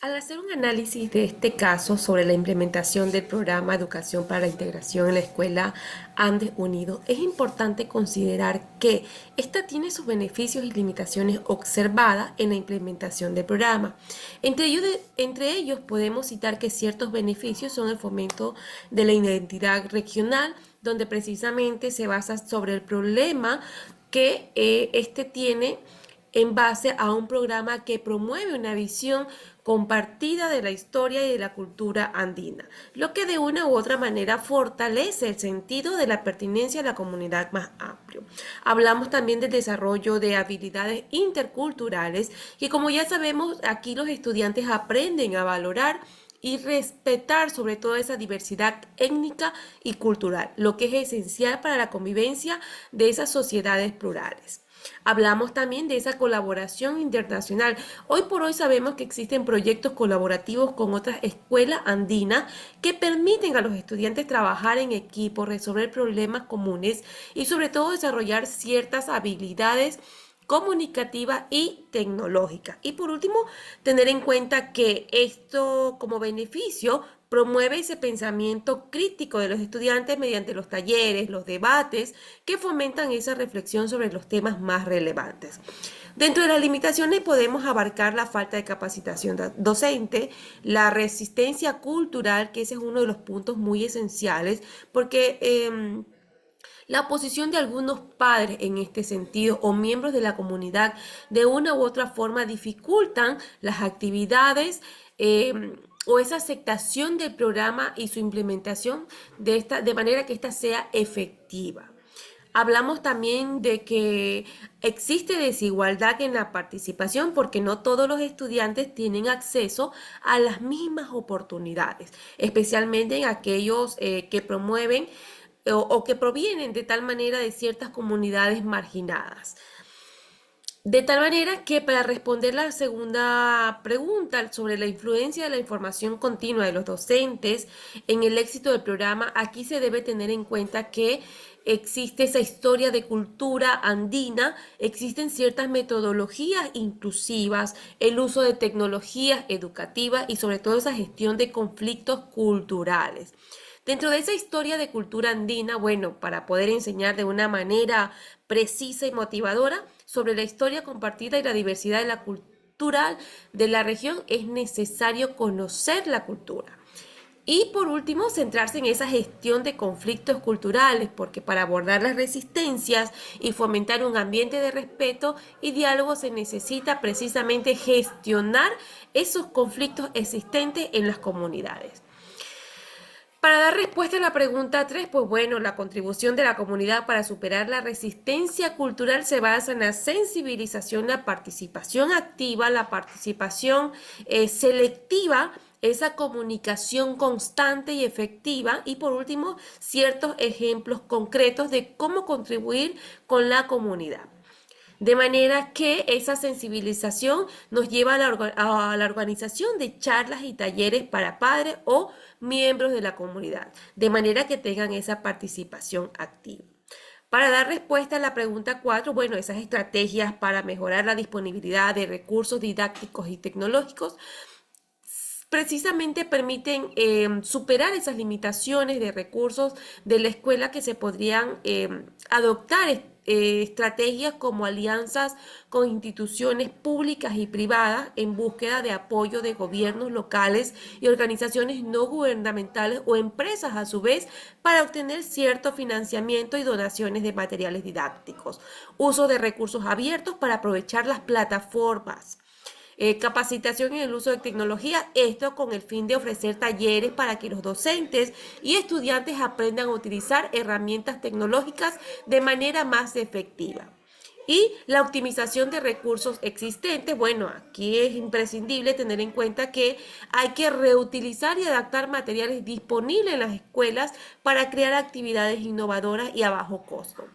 Al hacer un análisis de este caso sobre la implementación del programa Educación para la Integración en la Escuela Andes Unido, es importante considerar que esta tiene sus beneficios y limitaciones observadas en la implementación del programa. Entre ellos podemos citar que ciertos beneficios son el fomento de la identidad regional, donde precisamente se basa sobre el problema que este tiene en base a un programa que promueve una visión compartida de la historia y de la cultura andina, lo que de una u otra manera fortalece el sentido de la pertenencia a la comunidad más amplio. Hablamos también del desarrollo de habilidades interculturales y como ya sabemos, aquí los estudiantes aprenden a valorar y respetar sobre todo esa diversidad étnica y cultural, lo que es esencial para la convivencia de esas sociedades plurales. Hablamos también de esa colaboración internacional. Hoy por hoy sabemos que existen proyectos colaborativos con otras escuelas andinas que permiten a los estudiantes trabajar en equipo, resolver problemas comunes y sobre todo desarrollar ciertas habilidades comunicativa y tecnológica. Y por último, tener en cuenta que esto como beneficio promueve ese pensamiento crítico de los estudiantes mediante los talleres, los debates que fomentan esa reflexión sobre los temas más relevantes. Dentro de las limitaciones podemos abarcar la falta de capacitación docente, la resistencia cultural, que ese es uno de los puntos muy esenciales, porque la oposición de algunos padres en este sentido o miembros de la comunidad de una u otra forma dificultan las actividades o esa aceptación del programa y su implementación de manera que ésta sea efectiva. Hablamos también de que existe desigualdad en la participación porque no todos los estudiantes tienen acceso a las mismas oportunidades, especialmente en aquellos que promueven o que provienen de tal manera de ciertas comunidades marginadas. De tal manera que para responder la segunda pregunta sobre la influencia de la información continua de los docentes en el éxito del programa, aquí se debe tener en cuenta que existe esa historia de cultura andina, existen ciertas metodologías inclusivas, el uso de tecnologías educativas y sobre todo esa gestión de conflictos culturales. Dentro de esa historia de cultura andina, bueno, para poder enseñar de una manera precisa y motivadora sobre la historia compartida y la diversidad de la cultural de la región, es necesario conocer la cultura. Y por último, centrarse en esa gestión de conflictos culturales, porque para abordar las resistencias y fomentar un ambiente de respeto y diálogo se necesita precisamente gestionar esos conflictos existentes en las comunidades. Para dar respuesta a la pregunta 3, pues bueno, la contribución de la comunidad para superar la resistencia cultural se basa en la sensibilización, la participación activa, la participación selectiva, esa comunicación constante y efectiva y por último, ciertos ejemplos concretos de cómo contribuir con la comunidad. De manera que esa sensibilización nos lleva a la organización de charlas y talleres para padres o miembros de la comunidad, de manera que tengan esa participación activa. Para dar respuesta a la pregunta 4, bueno, esas estrategias para mejorar la disponibilidad de recursos didácticos y tecnológicos precisamente permiten superar esas limitaciones de recursos de la escuela que se podrían adoptar estrategias como alianzas con instituciones públicas y privadas en búsqueda de apoyo de gobiernos locales y organizaciones no gubernamentales o empresas a su vez para obtener cierto financiamiento y donaciones de materiales didácticos. Uso de recursos abiertos para aprovechar las plataformas. Capacitación en el uso de tecnología, esto con el fin de ofrecer talleres para que los docentes y estudiantes aprendan a utilizar herramientas tecnológicas de manera más efectiva. Y la optimización de recursos existentes, bueno, aquí es imprescindible tener en cuenta que hay que reutilizar y adaptar materiales disponibles en las escuelas para crear actividades innovadoras y a bajo costo.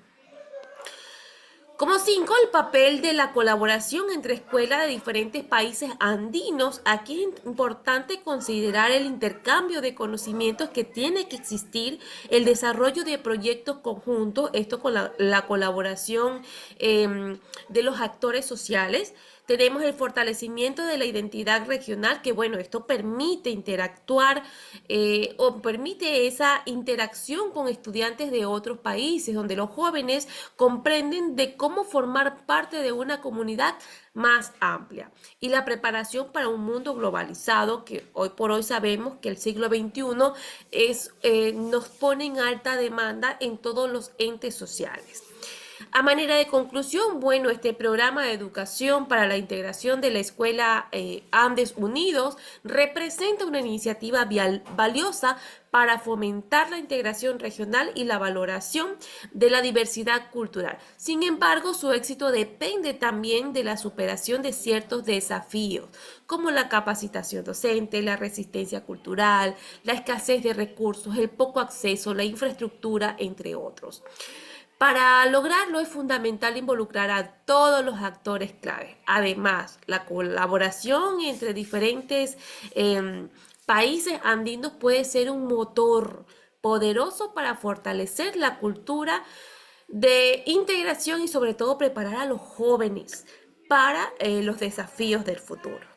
Como 5, el papel de la colaboración entre escuelas de diferentes países andinos. Aquí es importante considerar el intercambio de conocimientos que tiene que existir, el desarrollo de proyectos conjuntos, esto con la colaboración de los actores sociales. Tenemos el fortalecimiento de la identidad regional, que bueno, esto permite interactuar o permite esa interacción con estudiantes de otros países, donde los jóvenes comprenden de cómo formar parte de una comunidad más amplia. Y la preparación para un mundo globalizado, que hoy por hoy sabemos que el siglo XXI nos pone en alta demanda en todos los entes sociales. A manera de conclusión, bueno, este programa de educación para la integración de la Escuela Andes Unidos representa una iniciativa valiosa para fomentar la integración regional y la valoración de la diversidad cultural. Sin embargo, su éxito depende también de la superación de ciertos desafíos, como la capacitación docente, la resistencia cultural, la escasez de recursos, el poco acceso, la infraestructura, entre otros. Para lograrlo es fundamental involucrar a todos los actores clave. Además, la colaboración entre diferentes países andinos puede ser un motor poderoso para fortalecer la cultura de integración y sobre todo preparar a los jóvenes para los desafíos del futuro.